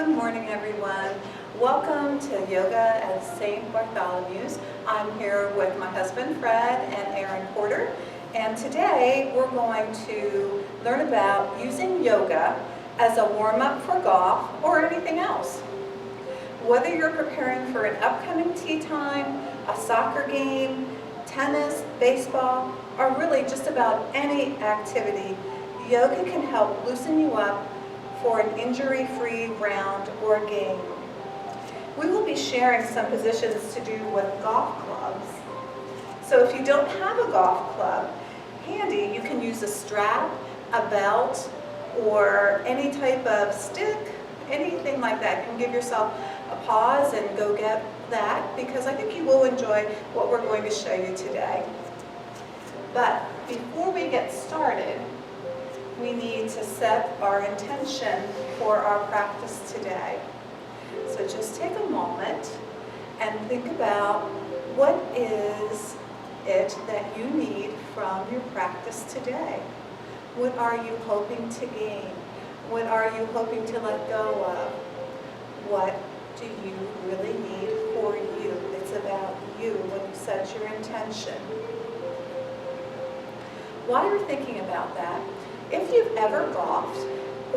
Good morning, everyone. Welcome to Yoga at St. Bartholomew's. I'm here with my husband, Fred, and Aaron Porter. And today we're going to learn about using yoga as a warm-up for golf or anything else. Whether you're preparing for an upcoming tea time, a soccer game, tennis, baseball, or really just about any activity, yoga can help loosen you up for an injury-free round or game. We will be sharing some positions to do with golf clubs. So if you don't have a golf club handy, you can use a strap, a belt, or any type of stick, anything like that. You can give yourself a pause and go get that, because I think you will enjoy what we're going to show you today. But before we get started, we need to set our intention for our practice today. So just take a moment and think about what is it that you need from your practice today. What are you hoping to gain? What are you hoping to let go of? What do you really need for you? It's about you when you set your intention. While you're thinking about that, if you've ever golfed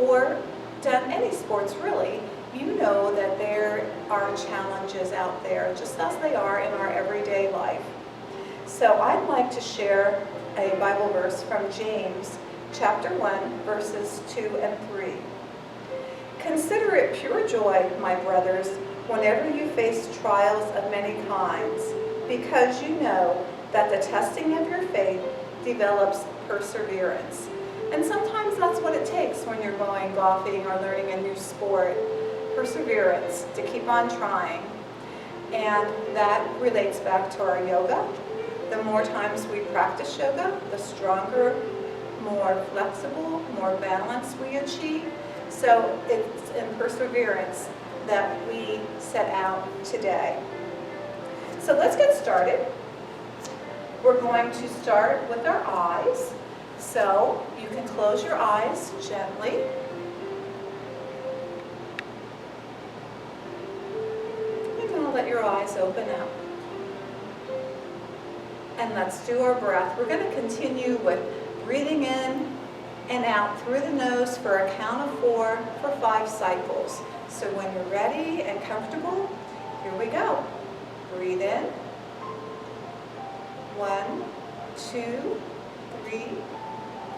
or done any sports really, you know that there are challenges out there, just as they are in our everyday life. So I'd like to share a Bible verse from James chapter 1, verses 2 and 3. Consider it pure joy, my brothers, whenever you face trials of many kinds, because you know that the testing of your faith develops perseverance. And sometimes that's what it takes when you're going golfing or learning a new sport. Perseverance, to keep on trying. And that relates back to our yoga. The more times we practice yoga, the stronger, more flexible, more balance we achieve. So it's in perseverance that we set out today. So let's get started. We're going to start with our eyes. So you can close your eyes gently. You're going to let your eyes open up. And let's do our breath. We're going to continue with breathing in and out through the nose for a count of 4 for 5 cycles. So when you're ready and comfortable, here we go. Breathe in. 1, 2, 3,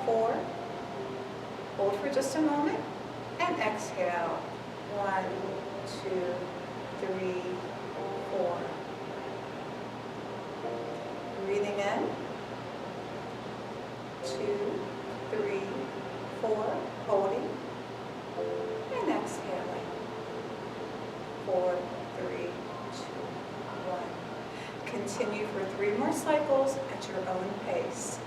4. Hold for just a moment and exhale. 1, 2, 3, 4. Breathing in. 2, 3, 4. Holding and exhaling. 4, 3, 2, 1. Continue for 3 more cycles at your own pace.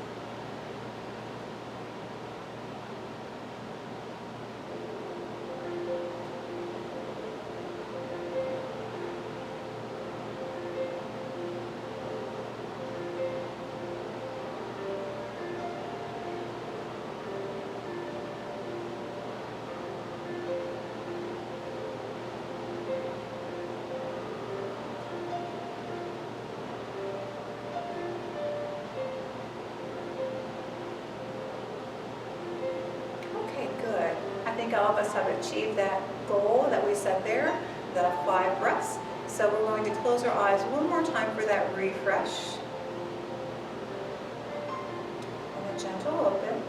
I think all of us have achieved that goal that we set there, the 5 breaths. So we're going to close our eyes one more time for that refresh. And a gentle open.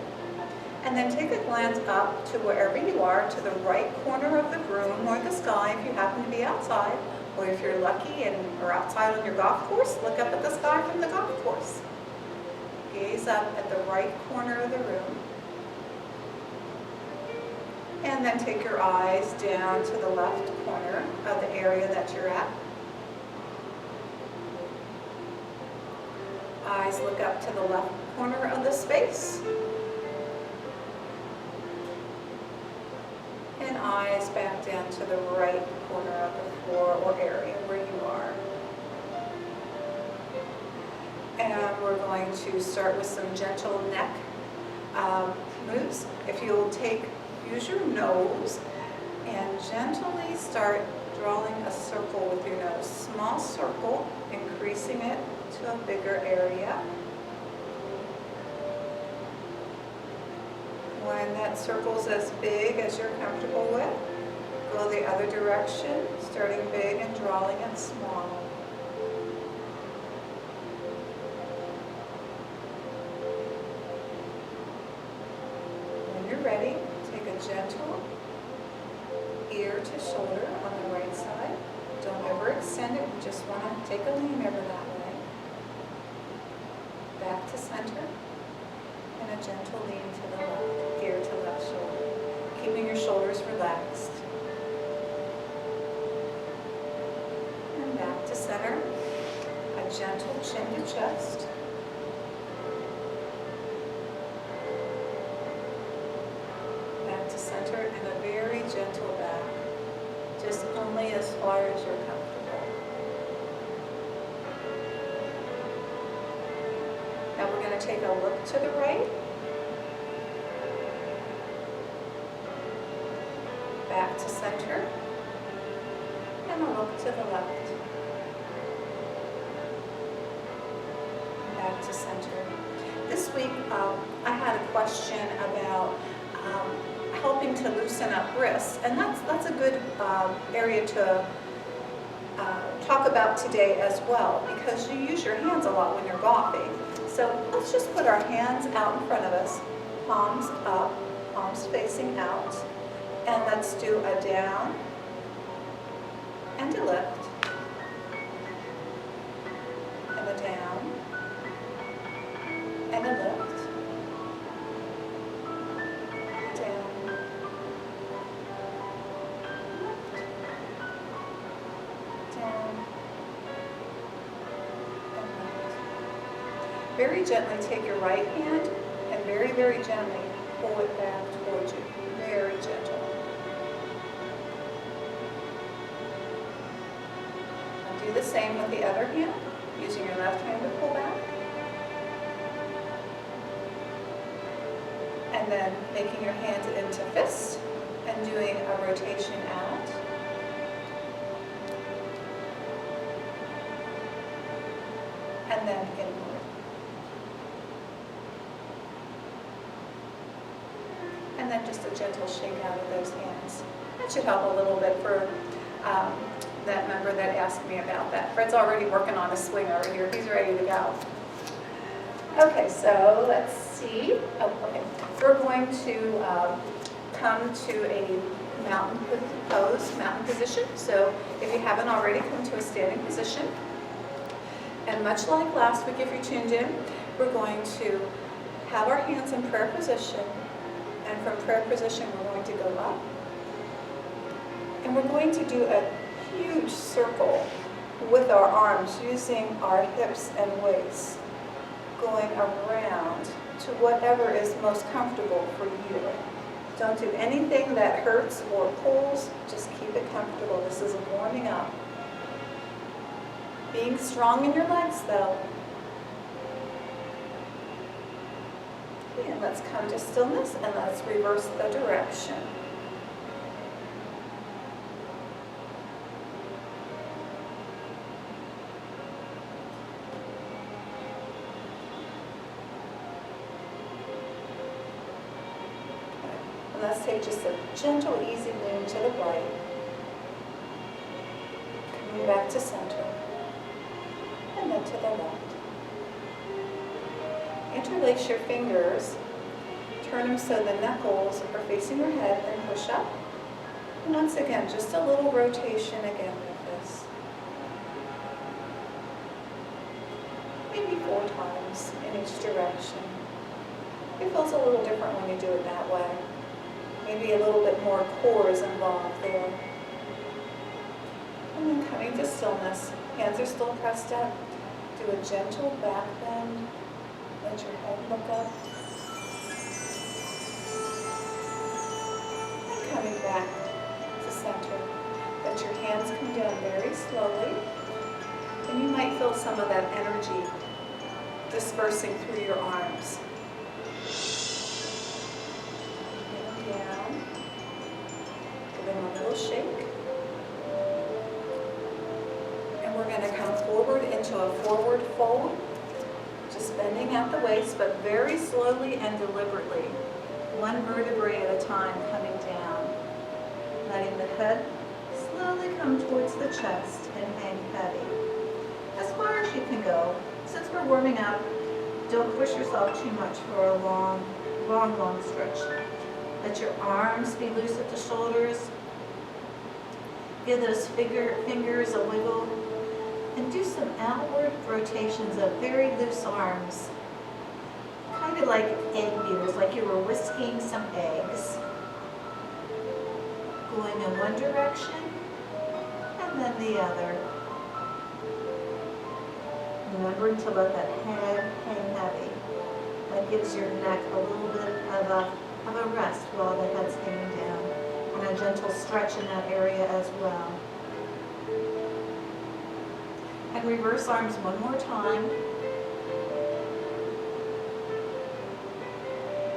And then take a glance up to wherever you are, to the right corner of the room or the sky if you happen to be outside. Or if you're lucky and are outside on your golf course, look up at the sky from the golf course. Gaze up at the right corner of the room. And then take your eyes down to the left corner of the area that you're at. Eyes look up to the left corner of the space. And eyes back down to the right corner of the floor or area where you are. And we're going to start with some gentle neck moves. If you'll use your nose And gently start drawing a circle with your nose. Small circle, increasing it to a bigger area. When that circle's as big as you're comfortable with, go the other direction, starting big and drawing it small. When you're ready, take a gentle ear to shoulder on the right side. Don't ever extend it, you just want to take a lean over that way. Back to center, and a gentle lean to the left, ear to left shoulder. Keeping your shoulders relaxed. And back to center, a gentle chin to chest. Back to center, and a very gentle back. Just only as far as you're comfortable. Now we're going to take a look to the right. Back to center. And a look to the left. Back to center. This week I had a question about helping to loosen up wrists, and that's a good area to talk about today as well, because you use your hands a lot when you're golfing. So let's just put our hands out in front of us, palms up, palms facing out, and let's do a down and a lift, and a down and a lift. Very gently take your right hand and very, very gently pull it back towards you. Very gentle. And do the same with the other hand, using your left hand to pull back. And then making your hands into fists and doing a rotation out. And then inward. And then just a gentle shake out of those hands. That should help a little bit for that member that asked me about that. Fred's already working on a swing over here. He's ready to go. Okay, so let's see. Oh, okay. We're going to come to a mountain pose, mountain position. So if you haven't already, come to a standing position. And much like last week, if you tuned in, we're going to have our hands in prayer position. And from prayer position, we're going to go up. And we're going to do a huge circle with our arms, using our hips and waist, going around to whatever is most comfortable for you. Don't do anything that hurts or pulls, just keep it comfortable. This is warming up. Being strong in your legs though. And let's come to stillness and let's reverse the direction. And let's take just a gentle, easy lean to the right. Coming back to center. And then to the left. Interlace your fingers, turn them so the knuckles are facing your head, and push up. And once again, just a little rotation again with this. Maybe 4 times in each direction. It feels a little different when you do it that way. Maybe a little bit more core is involved there. And then coming to stillness, hands are still pressed up. Do a gentle back bend. Let your head look up. And coming back to center. Let your hands come down very slowly. And you might feel some of that energy dispersing through your arms. And down. Give them a shake. And we're going to come forward into a forward fold, just bending at the waist, but very slowly and deliberately. One vertebrae at a time coming down. Letting the head slowly come towards the chest and hang heavy. As far as you can go. Since we're warming up, don't push yourself too much for a long stretch. Let your arms be loose at the shoulders. Give those fingers a wiggle. And do some outward rotations of very loose arms. Kind of like egg beaters, like you were whisking some eggs. Going in one direction and then the other. Remembering to let that head hang heavy. That gives your neck a little bit of a rest while the head's hanging down. And a gentle stretch in that area as well. And reverse arms one more time.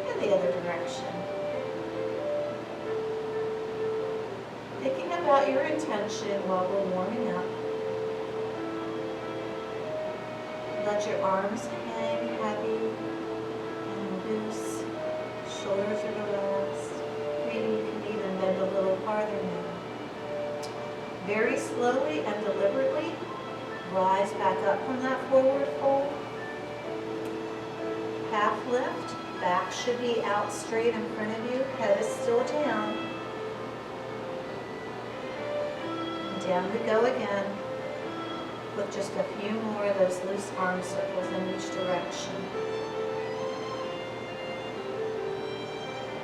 In the other direction. Thinking about your intention while we're warming up. Let your arms hang heavy and loose. Shoulders are relaxed. Maybe you can even bend a little farther now. Very slowly and deliberately, rise back up from that forward fold. Half lift. Back should be out straight in front of you. Head is still down. Down we go again. With just a few more of those loose arm circles in each direction.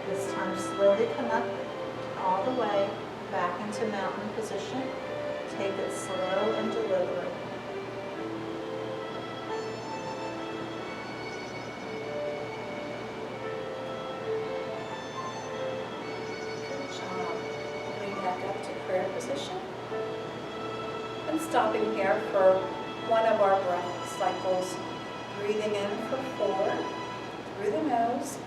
This time slowly come up all the way back into mountain position. Take it slow and deliberate. Good job. Moving back up to prayer position. And stopping here for one of our breath cycles. Breathing in for 4 through the nose.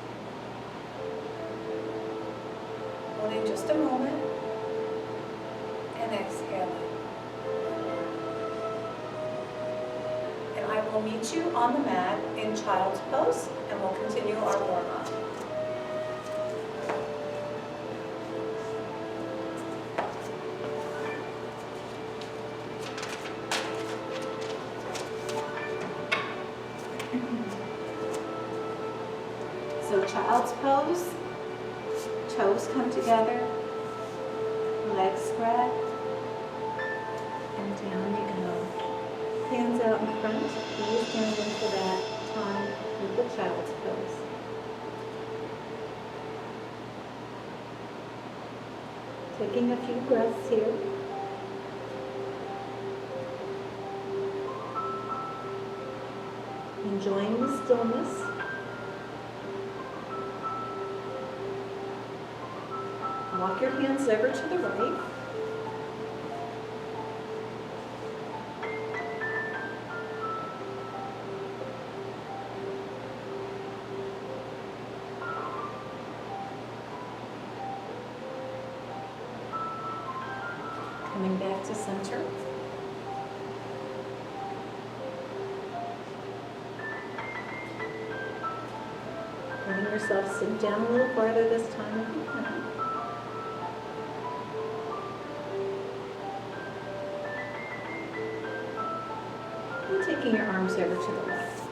Holding just a moment. And exhaling. And I will meet you on the mat in Child's Pose, and we'll continue our warm-up. So Child's Pose, toes come together, legs spread, and down you go. Hands out in front, knees down into that time with the Child's Pose. Taking a few breaths here. Enjoying the stillness. Walk your hands over to the right. Coming back to center. Letting yourself sink down a little farther this time if you can. Taking your arms over to the left.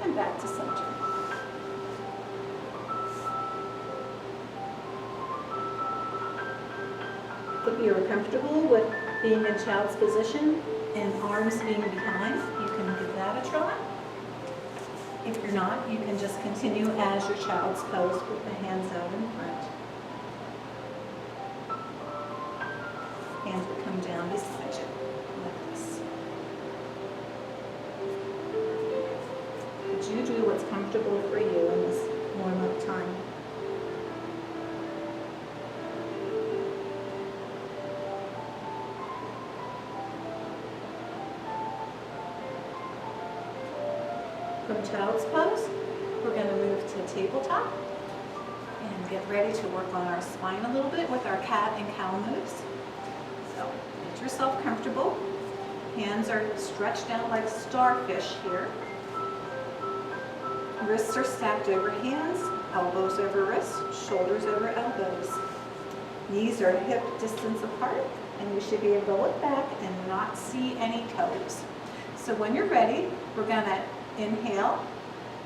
And back to center. If you are comfortable with being in child's position and arms being behind, you can give that a try. If you're not, you can just continue as your child's pose with the hands out in front. Hands will come down beside you, like this. But you do what's comfortable for you in this warm-up time. From Child's Pose, we're going to move to tabletop and get ready to work on our spine a little bit with our cat and cow moves. So get yourself comfortable. Hands are stretched out like starfish here. Wrists are stacked over hands, elbows over wrists, shoulders over elbows. Knees are hip distance apart, and you should be able to look back and not see any toes. So when you're ready, we're going to inhale,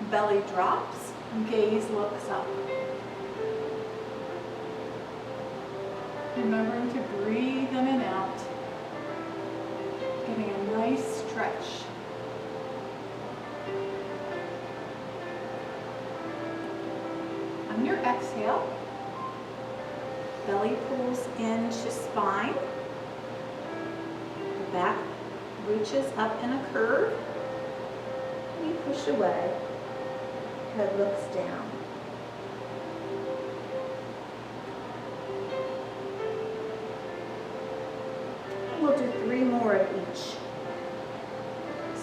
belly drops, gaze looks up. Remembering to breathe in and out, getting a nice stretch. On your exhale, belly pulls into spine, the back reaches up in a curve, and you push away, head looks down. We'll do 3 more of each.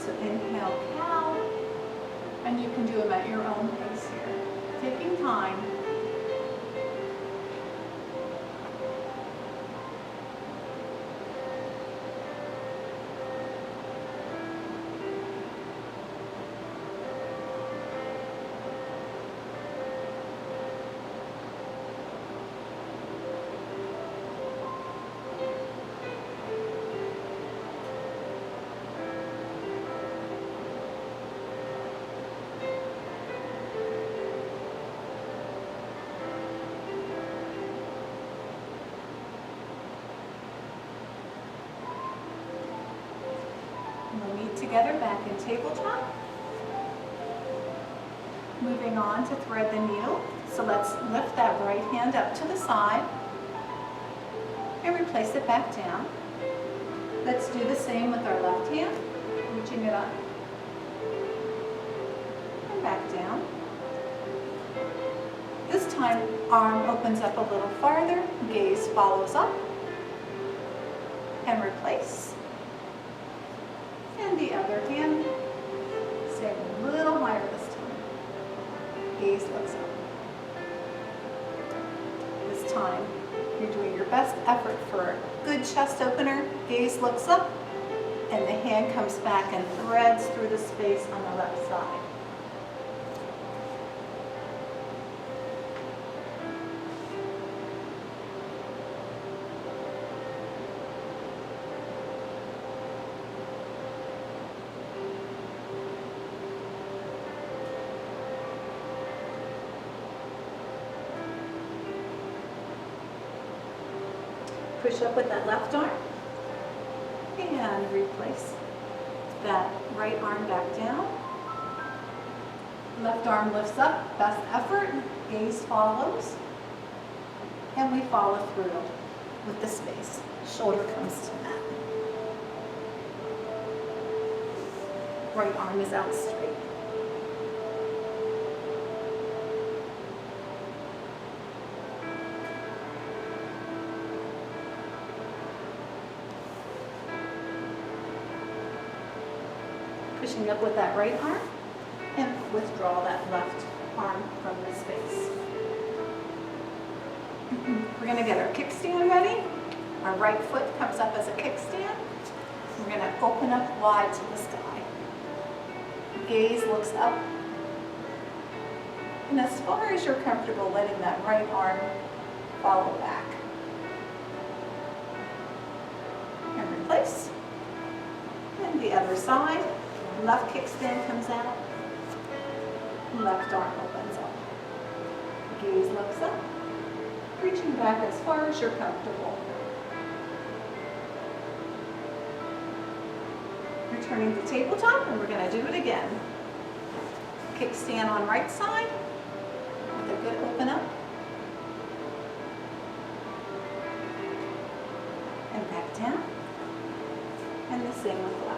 So inhale, cow, and you can do them at your own pace here. Taking time. We'll meet together back in tabletop. Moving on to thread the needle. So let's lift that right hand up to the side and replace it back down. Let's do the same with our left hand, reaching it up and back down. This time, arm opens up a little farther, gaze follows up, and replace. And the other hand, stay a little higher this time. Gaze looks up. This time, you're doing your best effort for a good chest opener. Gaze looks up, and the hand comes back and threads through the space on the left side. Push up with that left arm and replace that right arm back down. Left arm lifts up, best effort, gaze follows, and we follow through with the space. Shoulder comes to mat. Right arm is out straight. Pushing up with that right arm and withdraw that left arm from the space. We're going to get our kickstand ready. Our right foot comes up as a kickstand. We're going to open up wide to the sky. Gaze looks up. And as far as you're comfortable, letting that right arm follow back. And replace. And the other side. Left kickstand comes out, left arm opens up. Gaze looks up, reaching back as far as you're comfortable. Returning to tabletop, and we're going to do it again. Kickstand on right side, with a good open up. And back down. And the same with left.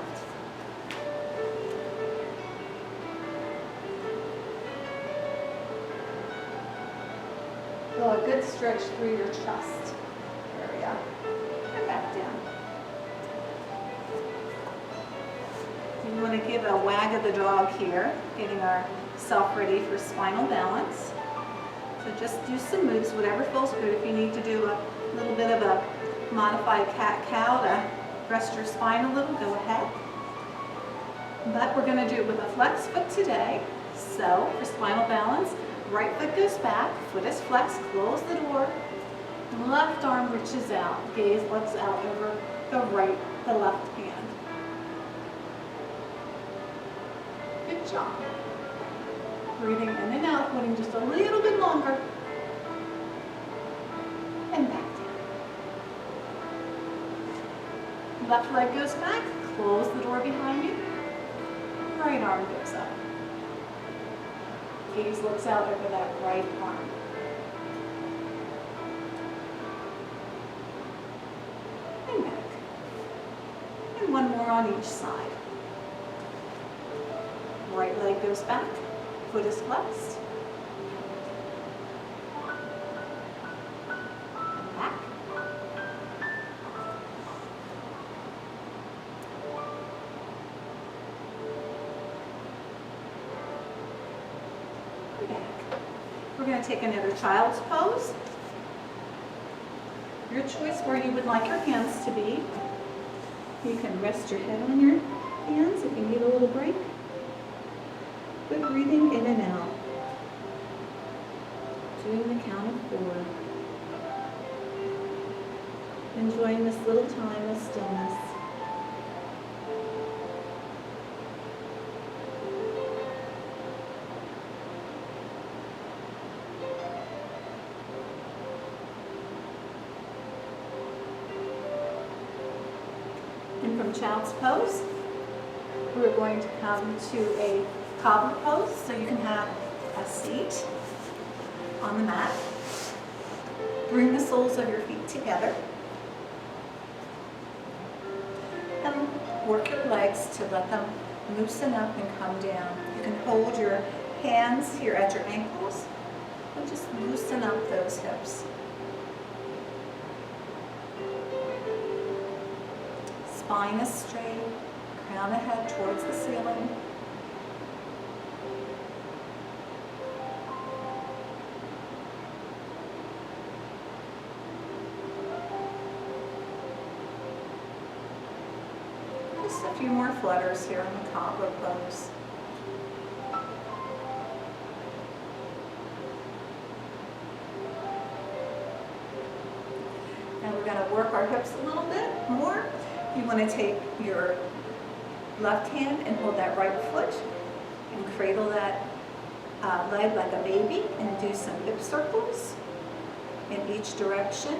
Feel a good stretch through your chest area and back down. Do want to give a wag of the dog here, getting ourselves ready for spinal balance. So just do some moves, whatever feels good. If you need to do a little bit of a modified cat-cow to rest your spine a little, go ahead. But we're going to do it with a flex foot today. So for spinal balance, right foot goes back, foot is flexed, close the door, left arm reaches out, gaze looks out over the left hand. Good job. Breathing in and out, waiting just a little bit longer. And back down. Left leg goes back, close the door behind you. Right arm goes up. Gaze looks out over that right arm. And back. And one more on each side. Right leg goes back, foot is flexed. And back. And back. We're going to take another child's pose. Your choice where you would like your hands to be. You can rest your head on your hands if you need a little break. But breathing in and out. Doing the count of 4. Enjoying this little time of stillness. And from child's pose, we're going to come to a Cobbler Pose, so you can have a seat on the mat. Bring the soles of your feet together. And work your legs to let them loosen up and come down. You can hold your hands here at your ankles and just loosen up those hips. Spine is straight, crown of head towards the ceiling. Just a few more flutters here in the Cobbler Pose. Now we're going to work our hips a little bit more. You want to take your left hand and hold that right foot and cradle that leg like a baby and do some hip circles in each direction.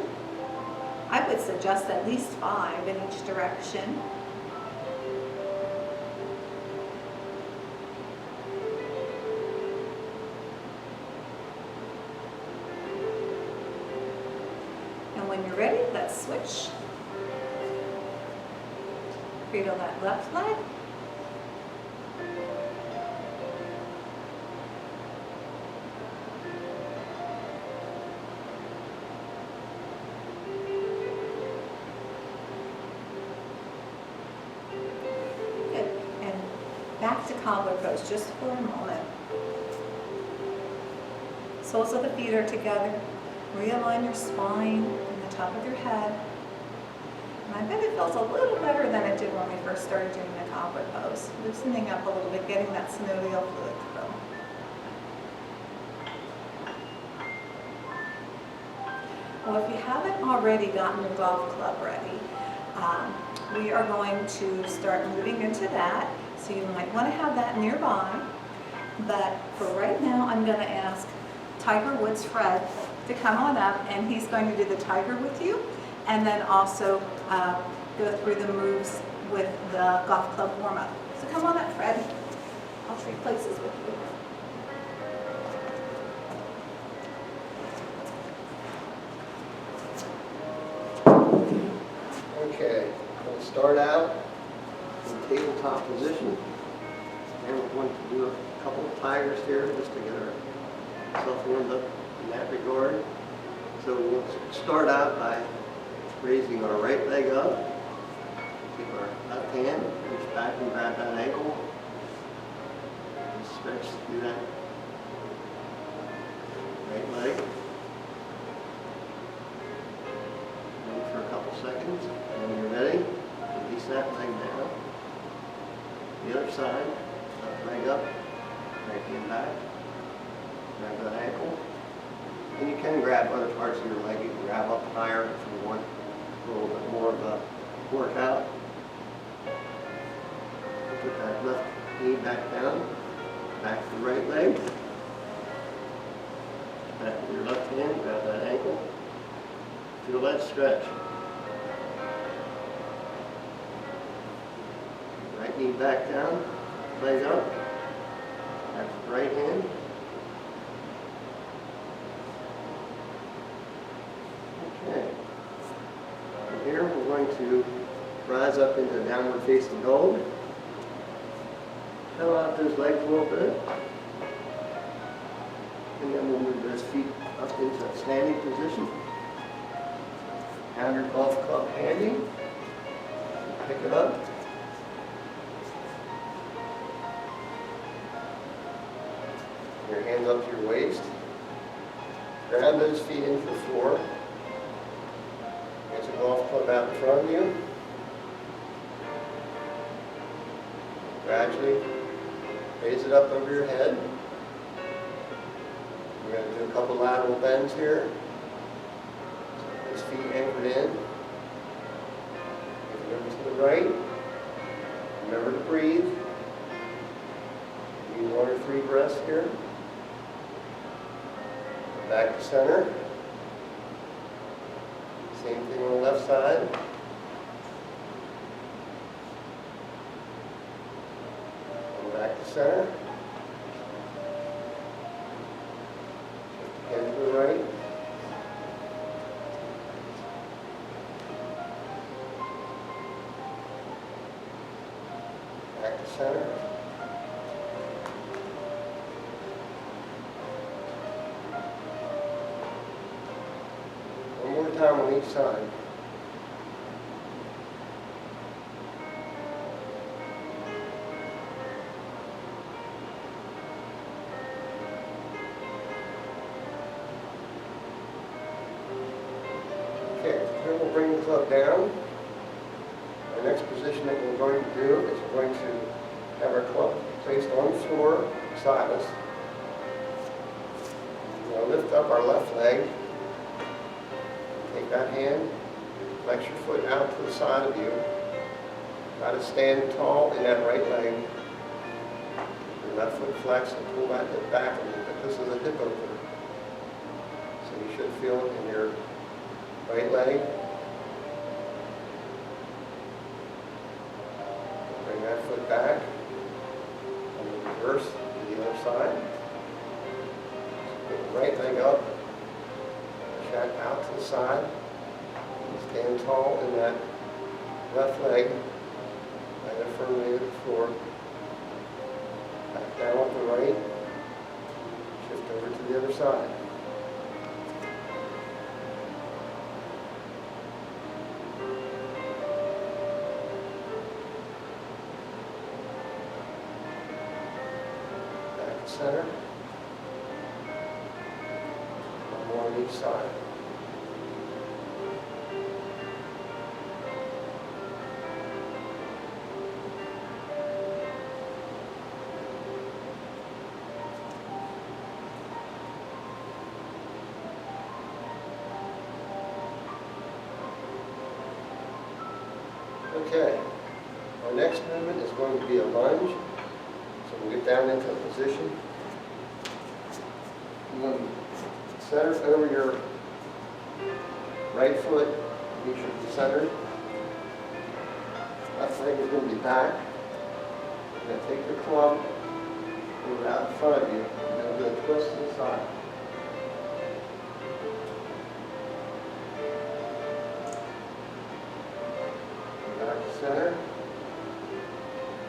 I would suggest at least 5 in each direction. And when you're ready, let's switch. Cradle that left leg. Good. And back to Cobbler Pose just for a moment. Soles of the feet are together. Realign your spine and the top of your head. And I bet it feels a little better than it did when we first started doing the Cobbler Pose. Loosening up a little bit, getting that synovial fluid through. Well, if you haven't already gotten your golf club ready, we are going to start moving into that. So you might want to have that nearby. But for right now, I'm going to ask Tiger Woods Fred to come on up, and he's going to do the tiger with you, and then also go through the moves with the golf club warm-up. So come on up, Fred. I'll trade places with you. Okay, we'll start out in tabletop position. And we're going to do a couple of tigers here just to get ourselves warmed up in that regard. So we'll start out by raising our right leg up. Take our left hand, reach back and grab that ankle. And stretch through that right leg. Wait for a couple seconds. And when you're ready, release that leg down. The other side, left leg up, right hand back. Grab that ankle. And you can grab other parts of your leg. You can grab up higher if you want a little bit more of a workout. Put that left knee back down. Back to the right leg. Back with your left hand, grab that ankle. Feel that stretch. Right knee back down, leg up. Back to the right hand. Okay. From here, we're going to rise up into downward facing dog. Fill out those legs a little bit. And then we'll move those feet up into a standing position. Have your golf club handy. Pick it up. Your hands up to your waist. Grab those feet into the floor. There's a golf club out in front of you. Gradually raise it up over your head. We're going to do a couple lateral bends here. Those feet anchored in. Remember to the right. Remember to breathe. Do 1 or 3 breaths here. Back to center. Same thing on the left side. And back to center. Shift again to the right. Back to center. One more time on each side. Okay, then we'll bring the club down. Our next position that we're going to do is we're going to have our club placed on the floor beside us. We're going to lift up our left leg. Take that hand, flex your foot out to the side of you. Try to stand tall in that right leg. Your left foot flex and pull that hip back a little bit. This is a hip opener. So you should feel it in your right leg. Bring that foot back. And reverse to the other side. Put the right leg up. Check out to the side. Stand tall in that left leg. Right up firmly to the floor. Back down with the right. Shift over to the other side. Back to center. One more on each side. Okay, our next movement is going to be a lunge. So we'll get down into a position. You're going to center over your right foot, make sure it's centered. Left leg is going to be back. You're going to take your club, move it out in front of you, and then we're going to twist to the side. Back to center.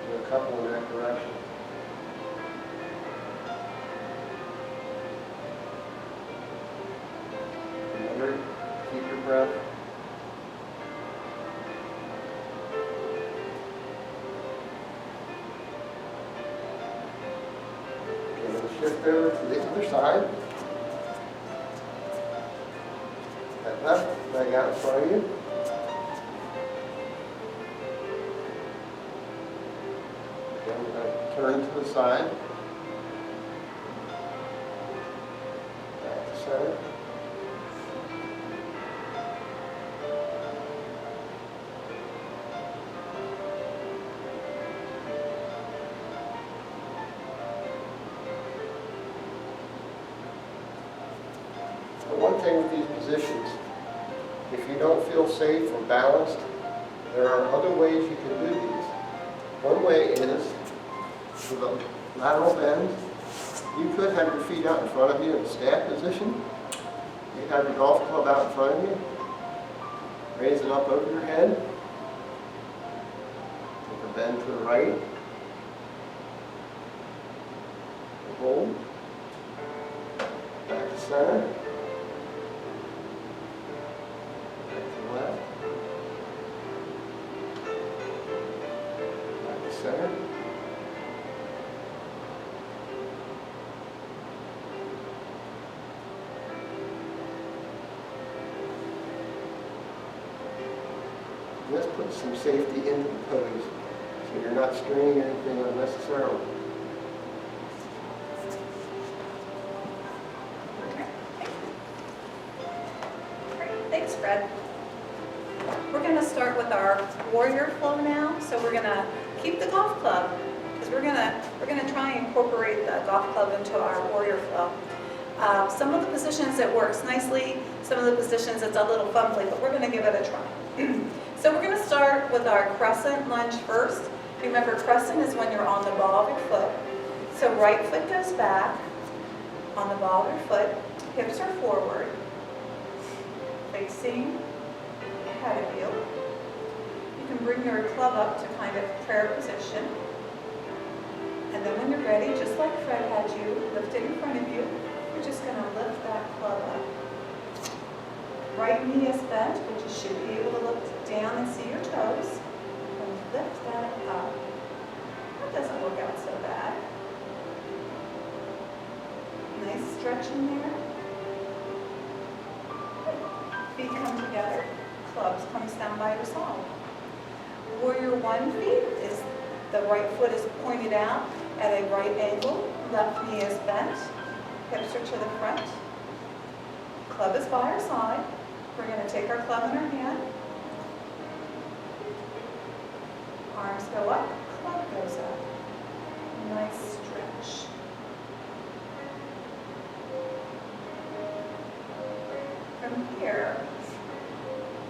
Do a couple in that direction. Remember, keep your breath. shift over to the other side. That left leg out in front of you. Then we're going to turn to the side. Back to center. One thing with these positions, if you don't feel safe or balanced, there are other ways you can do these. One way is with a lateral bend. You could have your feet out in front of you in a staff position. You have your golf club out in front of you. Raise it up over your head. Take a bend to the right. Hold. Back to center. Center. This puts some safety into the pose, so you're not straining anything unnecessarily. Thanks, Fred. We're going to start with our warrior flow now. So we're going to keep the golf club because we're going to try and incorporate the golf club into our warrior flow. Some of the positions it works nicely, some of the positions it's a little fumbly, but we're going to give it a try. So we're going to start with our crescent lunge first. Remember, crescent is when you're on the ball of your foot. So right foot goes back on the ball of your foot, hips are forward, facing ahead of you. You can bring your club up to kind of prayer position. And then when you're ready, just like Fred had you, lift it in front of you. You're just going to lift that club up. Right knee is bent, but you should be able to look down and see your toes. And lift that up. That doesn't work out so bad. Nice stretch in there. Feet come together. Clubs comes down by your side. Warrior one feet is the right foot is pointed out at a right angle. Left knee is bent. Hips are to the front. Club is by our side. We're going to take our club in our hand. Arms go up. Club goes up. Nice stretch. From here,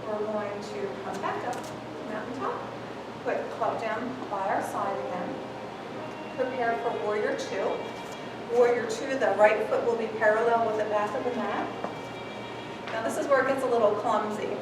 we're going to come back up, mountaintop, put club down by our side again. Prepare for warrior two. Warrior two, the right foot will be parallel with the back of the mat. Now this is where it gets a little clumsy.